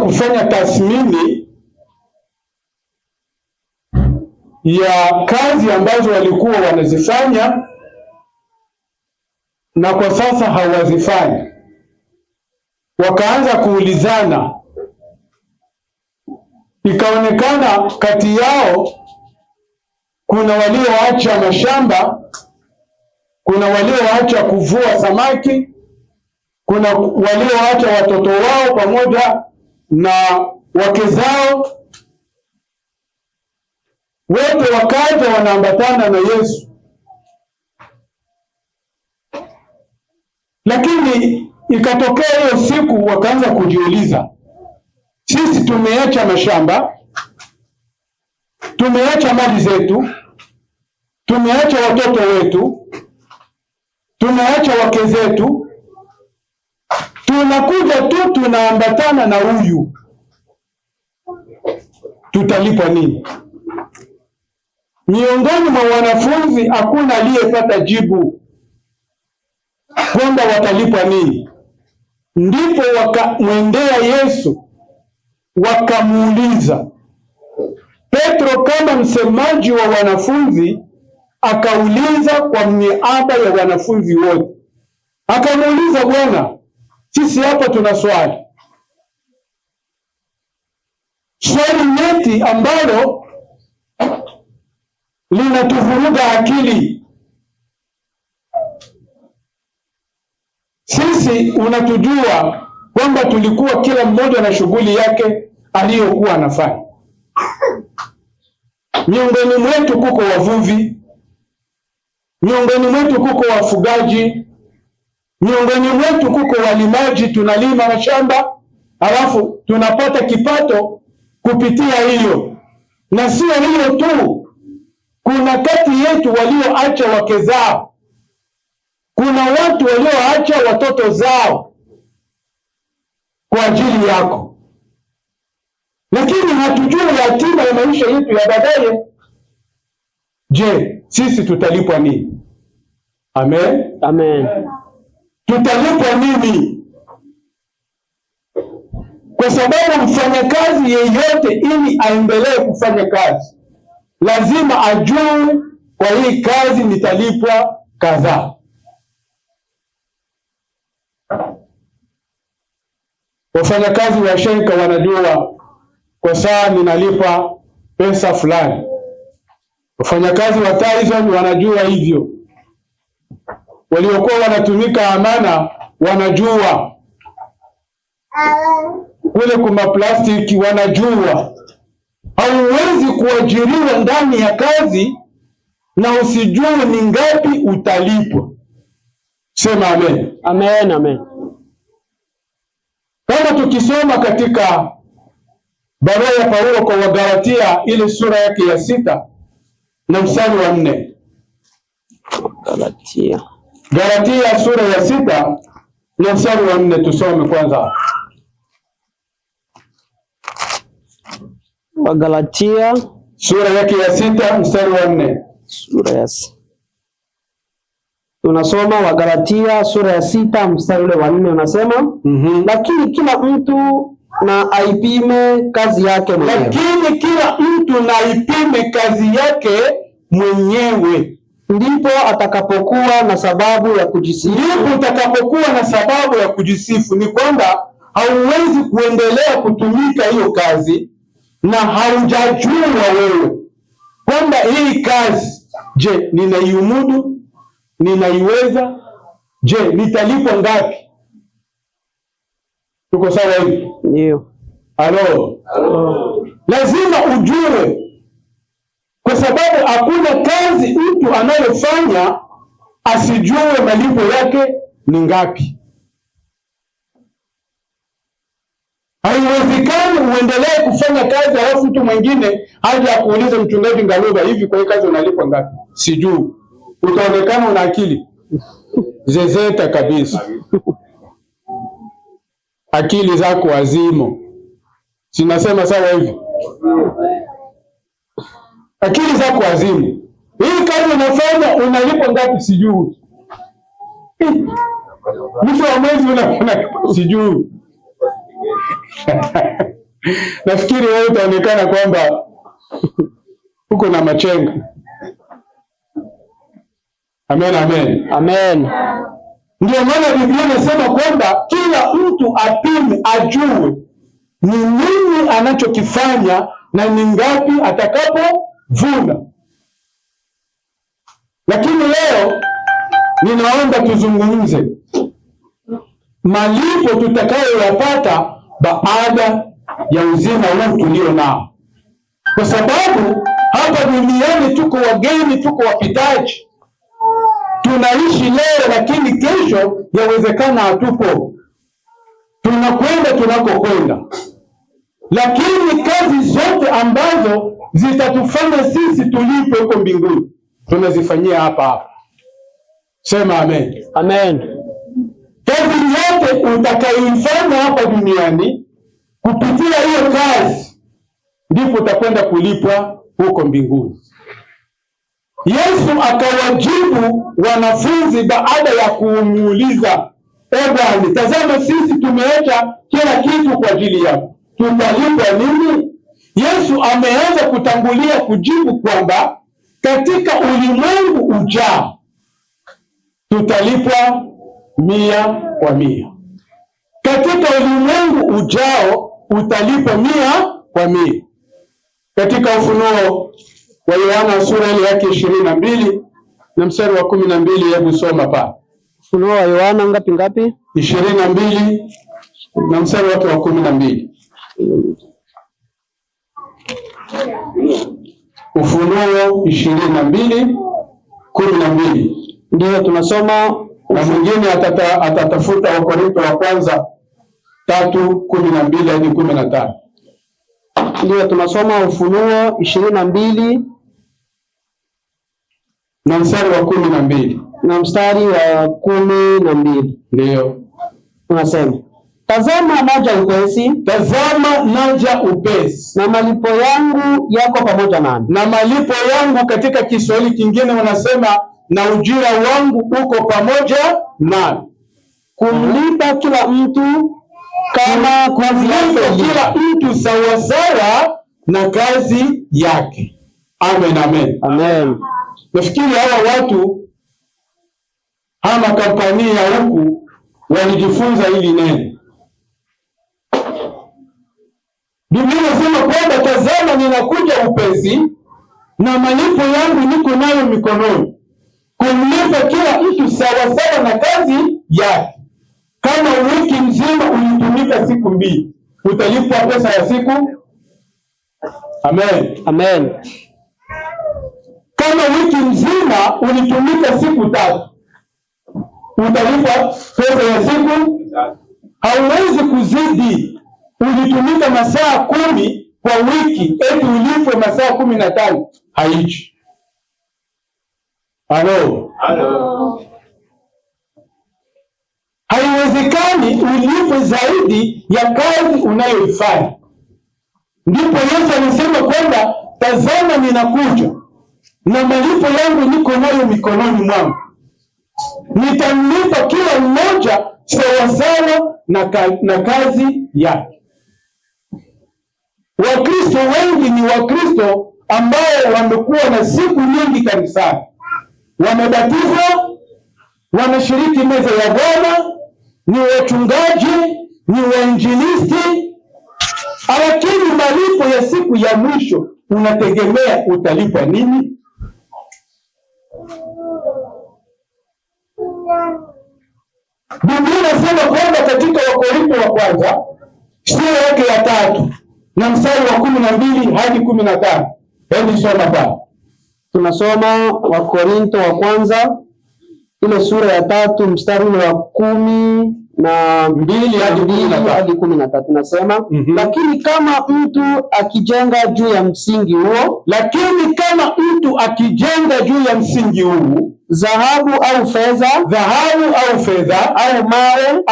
kufanya tathmini ya kazi ambazo walikuwa wanazifanya na kwa sasa hawazifanyi. Wakaanza kuulizana, ikaonekana kati yao kuna walioacha mashamba, kuna walioacha kuvua samaki, kuna walioacha watoto wao pamoja na wake zao, wote wakaja wanaambatana na Yesu. Lakini ikatokea hiyo siku wakaanza kujiuliza, sisi tumeacha mashamba, tumeacha mali zetu, tumeacha watoto wetu, tumeacha wake zetu, tunakuja tu tunaambatana na huyu, tutalipwa nini? Miongoni mwa wanafunzi hakuna aliyepata jibu kwamba watalipwa nini. Ndipo wakamwendea Yesu wakamuuliza. Petro kama msemaji wa wanafunzi akauliza kwa niaba ya wanafunzi wote, akamuuliza, Bwana, sisi hapa tuna swali nyeti ambalo linatuvuruga akili. Sisi unatujua kwamba tulikuwa kila mmoja na shughuli yake aliyokuwa anafanya. Miongoni mwetu kuko wavuvi, miongoni mwetu kuko wafugaji, miongoni mwetu kuko walimaji, tunalima mashamba alafu tunapata kipato kupitia hiyo. Na sio hiyo tu, kuna kati yetu walioacha wake zao, kuna watu walioacha watoto zao kwa ajili yako, lakini hatujui hatima ya maisha yetu ya baadaye. Je, sisi tutalipwa nini? Amen, amen. Tutalipwa nini? Kwa sababu mfanyakazi yeyote ili aendelee kufanya kazi lazima ajue, kwa hii kazi nitalipwa kadhaa. Wafanyakazi wa shirika wanajua kwa saa ninalipa pesa fulani. Wafanyakazi wa Tyson wanajua hivyo. Waliokuwa wanatumika Amana wanajua. Kule kuma plastiki wanajua. Hauwezi kuajiriwa ndani ya kazi na usijue ni ngapi utalipwa. Sema amen. Amen, amen. Kama tukisoma katika barua ya Paulo kwa Wagalatia ile sura yake ya 6 na mstari wa 4. Galatia sura ya 6 na mstari wa 4, tusome kwanza. Wagalatia sura yake ya 6 mstari wa 4. Sura ya 6. Tunasoma Wagalatia sura ya 6 mstari ule wa 4, unasema lakini kila mtu na aipime kazi yake mwenyewe. Lakini kila mtu na aipime kazi yake mwenyewe, ndipo atakapokuwa na sababu ya kujisifu. Ndipo utakapokuwa na sababu ya kujisifu. Ni kwamba hauwezi kuendelea kutumika hiyo kazi na haujajua wewe kwamba hii kazi, je, ninaiumudu? Ninaiweza? Je, nitalipwa ngapi? Tuko sawa hivi? Ndio. Halo. Lazima ujue, kwa sababu hakuna kazi mtu anayofanya asijue malipo yake ni ngapi. Haiwezekani uendelee kufanya kazi halafu mtu mwingine aje akuulize, mchungaji Ngaluba, hivi kwa hii kazi unalipwa ngapi? Sijui. Utaonekana una akili zezeta kabisa. Akili zako hazimo. Sinasema sawa hivi? Akili zako hazimo. Hii kazi unafanya unalipwa ngapi? Sijui. Mwisho wa mwezi unalipwa sijui. Nafikiri wewe utaonekana kwamba uko na machenga. Amen, amen. Amen. Ndio maana Biblia inasema kwamba kila mtu apime, ajue ni nini anachokifanya na ni ngapi atakapovuna. Lakini leo ninaomba tuzungumze malipo tutakayoyapata baada ya uzima huu tulio nao, kwa sababu hapa duniani tuko wageni, tuko wapitaji. Tunaishi leo, lakini kesho yawezekana hatupo. Tunakwenda tunakokwenda, lakini kazi zote ambazo zitatufanya sisi tulipe huko mbinguni tunazifanyia hapa hapa. Sema amen. Amen. Kazi yote utakayoifanya hapa duniani, kupitia hiyo kazi ndipo utakwenda kulipwa huko mbinguni. Yesu akawajibu wanafunzi baada ya kumuuliza, Bwana, tazama sisi tumeacha kila kitu kwa ajili yako, tutalipwa nini? Yesu ameanza kutangulia kujibu kwamba katika ulimwengu ujao tutalipwa 100%. Katika ulimwengu ujao utalipwa 100%. Katika Ufunuo wa Yohana sura ile yake 22 na mstari wa 12, hebu soma pale. Ufunuo wa Yohana ngapi? 22 na mstari wake wa 12. Ufunuo 22:12. Ndio tunasoma, na mwingine atatafuta Wakorintho wa kwanza 3:12 hadi 15. Ndio tunasoma Ufunuo 22 na mstari wa 12 na mstari wa 12. Ndio tunasema, tazama naja upesi, tazama naja upesi, na malipo yangu yako pamoja nami. Na malipo yangu katika Kiswahili kingine wanasema na ujira wangu uko pamoja nami, kumlipa kila mtu kama kazi yake, kila mtu sawasawa na kazi yake. Amen, amen. Amen. Nafikiri hawa watu ama kampani ya huku walijifunza hili neno. Biblia inasema kwamba tazama ninakuja upesi na malipo yangu niko nayo mikononi, kumlipa kila mtu sawasawa na kazi yake. Kama wiki mzima ulitumika siku 2, utalipwa pesa ya siku. Amen. Amen. Kama wiki mzima ulitumika siku 3, utalipwa pesa ya siku. Hauwezi kuzidi. Ulitumika masaa 10 kwa wiki, eti ulipwe masaa 15. Haichi. Halo. Haiwezekani ulipwe zaidi ya kazi unayoifanya. Ndipo Yesu alisema kwamba tazama ninakuja na malipo yangu niko nayo mikononi mwangu, nitamlipa kila mmoja sawasawa na kazi yake. Wakristo wengi ni Wakristo ambao wamekuwa na siku nyingi kanisani, wamebatizwa, wanashiriki meza ya Bwana, ni wachungaji, ni wainjilisti, lakini malipo ya siku ya mwisho unategemea utalipwa nini? Biblia inasema kwamba katika Wakorintho wa kwanza sura yake ya 3 na mstari wa 12 hadi 15. Hebu soma pale. Tunasoma Wakorintho wa kwanza ile sura ya 3 mstari wa 12 hadi 13. Nasema, lakini kama mtu akijenga juu ya msingi huo, dhahabu au fedha, au mawe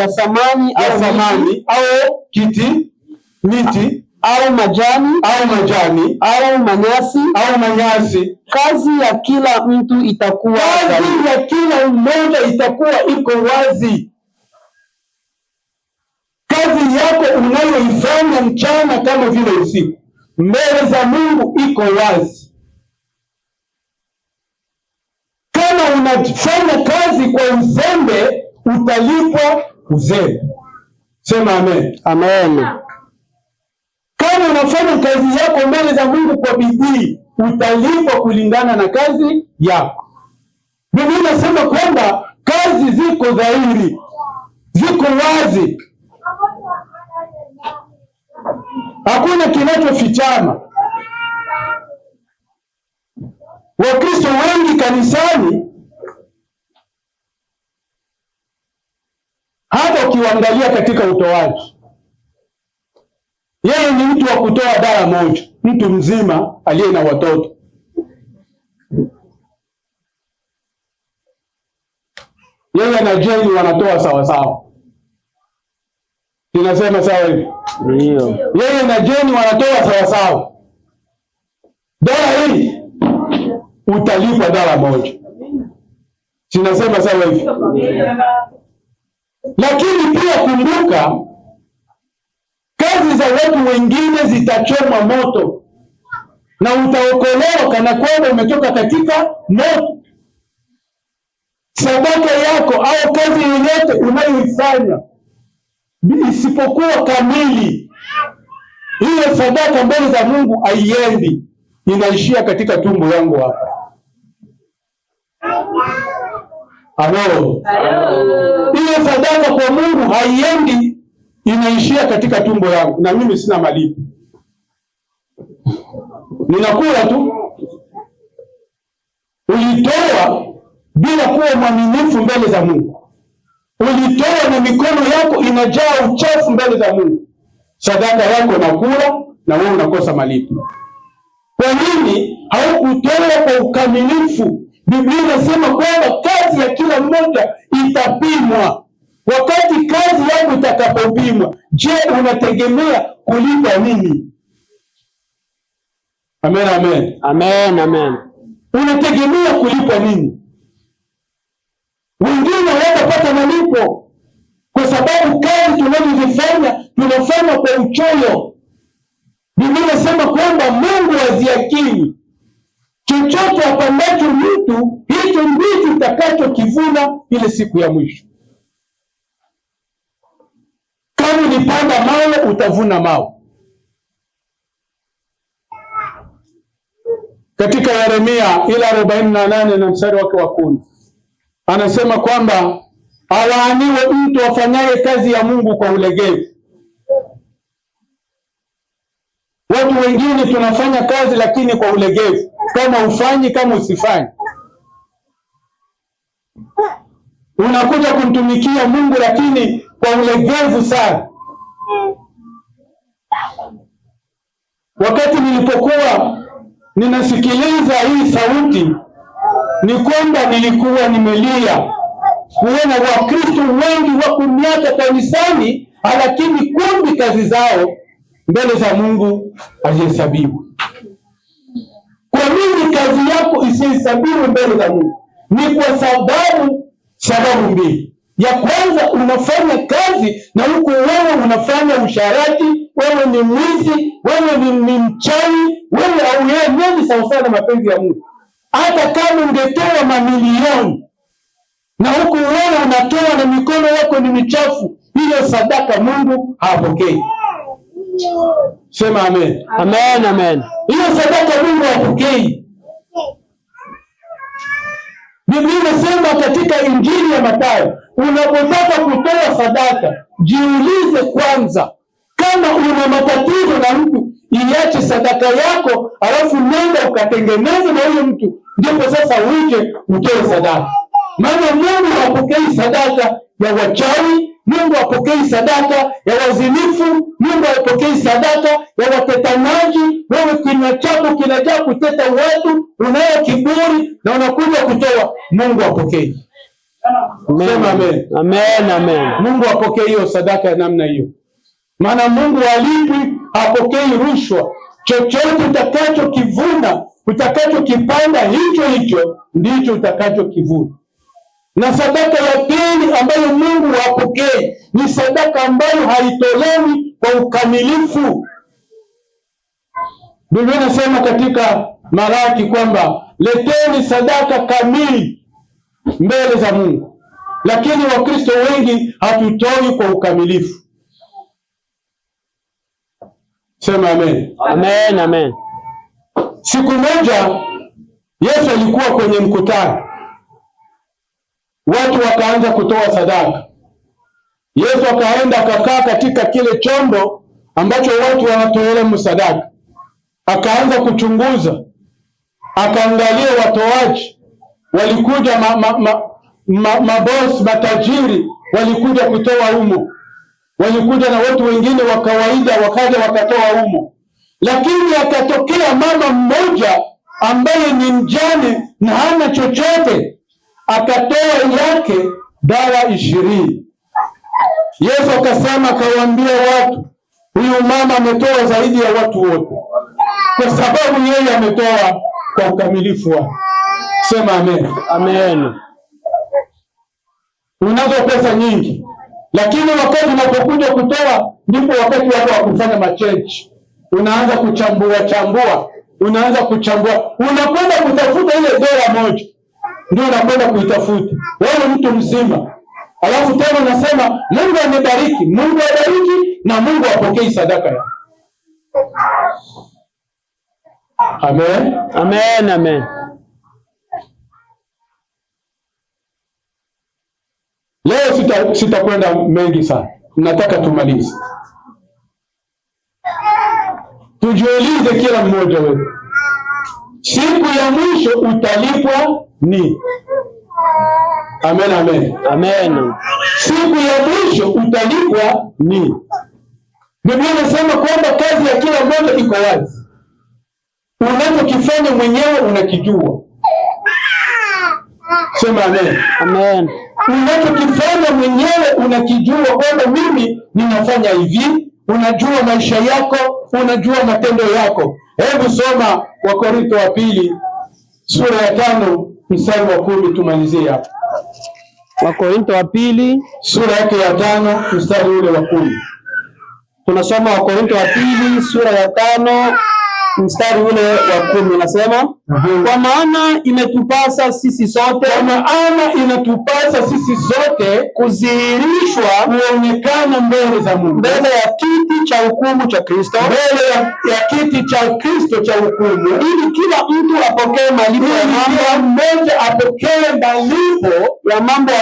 ya thamani au kiti, miti au majani au manyasi, kazi ya kila mtu itakuwa kazi ya kila mmoja itakuwa iko wazi. Kazi yako unayoifanya kama mchana kama vile usiku, mbele za Mungu iko wazi. Kama unafanya kazi kwa uzembe, utalipwa uzembe. Sema amen. Amen. Kama unafanya kazi yako mbele za Mungu kwa bidii, utalipwa kulingana na kazi yako. Biblia inasema kwamba kazi ziko dhahiri, ziko wazi, hakuna kinachofichama. Wakristo wengi kanisani, hata ukiangalia katika utoaji, yeye ni mtu wa kutoa dala moja, mtu mzima aliye na watoto. Yeye na Jeni wanatoa sawa sawa. Tunasema sawa hivi? Ndio. Yeye na Jeni wanatoa sawa sawa. Dala hii utalipwa dala moja. Tunasema sawa hivi? Lakini pia kumbuka, kazi za watu wengine zitachomwa moto na utaokolewa kana kwamba umetoka katika moto. Sadaka yako au kazi yoyote unayoifanya isipokuwa kamili, hiyo sadaka mbele za Mungu haiendi, inaishia katika tumbo yangu hapa. Halo. Hiyo sadaka kwa Mungu haiendi, inaishia katika tumbo yangu, na mimi sina malipo, ninakula tu. Ulitoa bila kuwa mwaminifu mbele za Mungu, ulitoa na mikono yako inajaa uchafu mbele za Mungu, sadaka yako nakula na wewe unakosa malipo. Kwa nini? Haukutoa kwa ukamilifu. Biblia inasema kwamba kazi ya kila mmoja itapimwa. Wakati kazi yako itakapopimwa, je, unategemea kulipa nini? Amen, amen. Amen, amen. Unategemea kulipa nini? Wengine hawatapata malipo kwa sababu kazi tunazozifanya tunafanya kwa uchoyo. Biblia inasema kwamba Mungu haziakili. Chochote apandacho mtu, hicho ndicho utakachokivuna ile siku ya mwisho. Kama ulipanda mawe, utavuna mawe. Katika Yeremia ile 48 na mstari wake wa 10 anasema kwamba alaaniwe mtu afanyaye kazi ya Mungu kwa ulegevu. Watu wengine tunafanya kazi lakini kwa ulegevu, kama ufanyi, kama usifanyi. Unakuja kumtumikia Mungu lakini kwa ulegevu sana. Wakati nilipokuwa ninasikiliza hii sauti, ni kwamba nilikuwa nimelia kuona Wakristo wengi wako miaka kanisani, lakini kumbi kazi zao mbele za Mungu hazihesabiwi. Kwa nini kazi yako isihesabiwe mbele za Mungu? Ni kwa sababu mbili. Ya kwanza, unafanya kazi na huko wewe unafanya usharati, wewe ni mwizi, wewe ni mchawi, wewe hauenendi sawasawa na mapenzi ya Mungu. Hata kama ungetoa mamilioni na huko wewe unatoa na mikono yako ni michafu, hiyo sadaka Mungu hapokei. Sema amen. Amen, amen. Hiyo sadaka Mungu hapokei. Biblia inasema katika Injili ya Mathayo, unapotaka kutoa sadaka, jiulize kwanza kama una matatizo na mtu, iache sadaka yako, alafu nenda ukatengeneze na huyo mtu, ndipo sasa uje utoe sadaka. Maana Mungu hapokei sadaka ya wachawi, Mungu hapokei sadaka ya wazinifu, Mungu hapokei sadaka ya watetanaji. Wewe kinywa chako kinajaa kuteta watu, unayo kiburi na unakuja kutoa, Mungu hapokei. Sema amen. Amen, amen. Mungu hapokei hiyo sadaka ya namna hiyo. Maana Mungu halipi, hapokei rushwa. Chochote utakachokivuna, utakachokipanda, hicho ndicho utakachokivuna. Na sadaka ya pili ambayo Mungu hapokei ni sadaka ambayo haitolewi kwa ukamilifu. Biblia inasema katika Malaki kwamba leteni sadaka kamili mbele za Mungu, lakini Wakristo wengi hatutoi kwa ukamilifu. Sema amen. Amen, amen. Siku moja Yesu alikuwa kwenye mkutano, watu wakaanza kutoa sadaka. Yesu akaenda akakaa katika kile chombo ambacho watu wanatoa msadaka, akaanza kuchunguza, akaangalia watoaji. Walikuja mabosi matajiri, walikuja kutoa humo, walikuja na watu wengine wa kawaida wakaja wakatoa humo. Lakini akatokea mama mmoja ambaye ni mjane na hana chochote, akatoa yake $20. Yesu akasema, akawaambia watu, huyu mama ametoa zaidi ya watu wote, kwa sababu yeye ametoa kwa ukamilifu wake. Sema amen. Amen. Unazo pesa nyingi, lakini wakati unapokuja kutoa ndipo wakati wako wa kufanya machange. Unaanza kuchambua, unaanza kuchambua, unakwenda kutafuta ile $1 ndio unakwenda kuitafuta wewe mtu mzima. Alafu tena unasema Mungu amebariki, Mungu abariki na Mungu apokee sadaka yako. Amen. Amen, amen. Leo sitakwenda mengi sana, nataka tumalize. Tujiulize kila mmoja wetu, siku ya mwisho utalipwa nini? Amen, amen. Amen. Siku ya mwisho utalipwa nini? Biblia inasema kwamba kazi ya kila mmoja iko wazi. Unachokifanya mwenyewe unakijua. Sema amen. Amen. Unachokifanya mwenyewe unakijua kwamba mimi ninafanya hivi. Unajua maisha yako, unajua matendo yako. Hebu soma Wakorintho wa pili sura ya 5 mstari wa 10 tumalizie hapo. Wakorintho wa pili sura yake ya 5 mstari ule wa 10. Tunasoma Wakorintho wa pili sura ya 5 mstari ule wa 10, nasema kwa maana inatupasa sisi sote kudhihirishwa, kuonekana mbele za Mungu, mbele ya kiti cha hukumu cha Kristo, mbele ya kiti cha Kristo cha hukumu, ili kila mtu apokee malipo ya mambo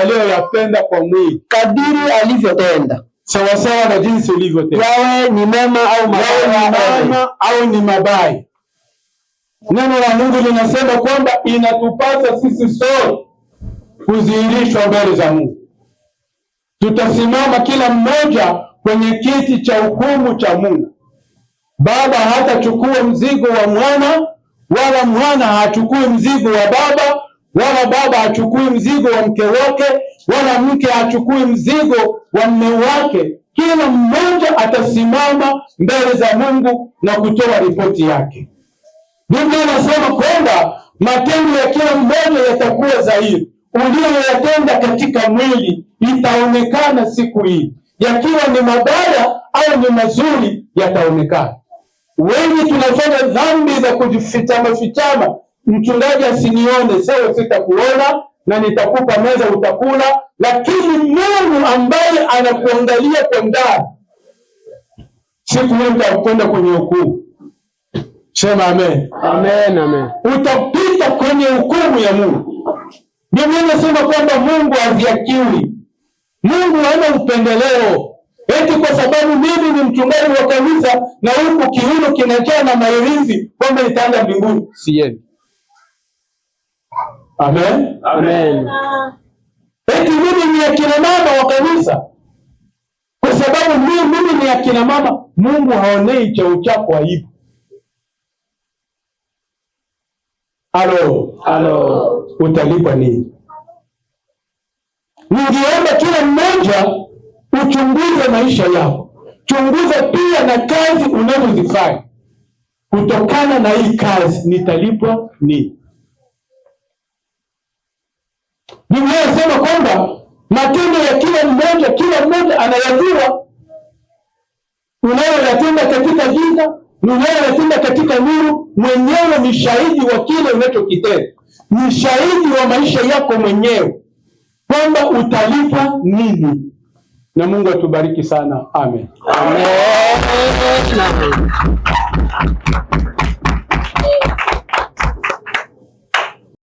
aliyoyatenda kwa mwili, kadiri alivyotenda, sawasawa na jinsi ulivyotenda, yawe ni mema au ni mabaya. Neno la Mungu linasema kwamba inatupasa sisi sote kudhihirishwa mbele za Mungu. Tutasimama kila mmoja kwenye kiti cha hukumu cha Mungu. Baba hatachukua mzigo wa mwana, wala mwana hachukui mzigo wa baba, wala baba hachukui mzigo wa mke wake, wala mke hachukui mzigo wa mume wake. Kila mmoja atasimama mbele za Mungu na kutoa ripoti yake. Biblia inasema kwamba matendo ya kila mmoja yatakuwa dhahiri. Uliyoyatenda katika mwili itaonekana siku hii, yakiwa ni mabaya au ni mazuri yataonekana. Wengi tunafanya dhambi za kujifichama. Mchungaji asinione, sawa, sitakuona na nitakupa meza utakula, lakini Mungu ambaye anakuangalia kwa ndani, siku hiyo utakwenda kwenye hukumu. Sema amen. Amen, amen. Utapita kwenye hukumu ya Mungu. Biblia inasema kwamba Mungu haziakiwi. Mungu hana upendeleo. Eti kwa sababu mimi ni mchungaji wa kanisa na huku kiuno kinajaa na mairizi kwamba nitaenda mbinguni. Siendi. Amen. Amen. Eti mimi ni akina mama wa kanisa. Kwa sababu mimi ni akina mama, Mungu haonei cheo chako aibu. Halo. Utalipwa nini? Ningeomba kila mmoja uchunguze maisha yako. Chunguza pia na kazi unazozifanya. Kutokana na hii kazi nitalipwa nini? Biblia inasema kwamba matendo ya kila mmoja anayajua. unayoyatenda katika giza, unayoyatenda katika nuru, mwenyewe ni shahidi wa kile unachokitenda, ni shahidi wa maisha yako mwenyewe kwamba utalipa nini. Na Mungu atubariki sana. Amen. Amen.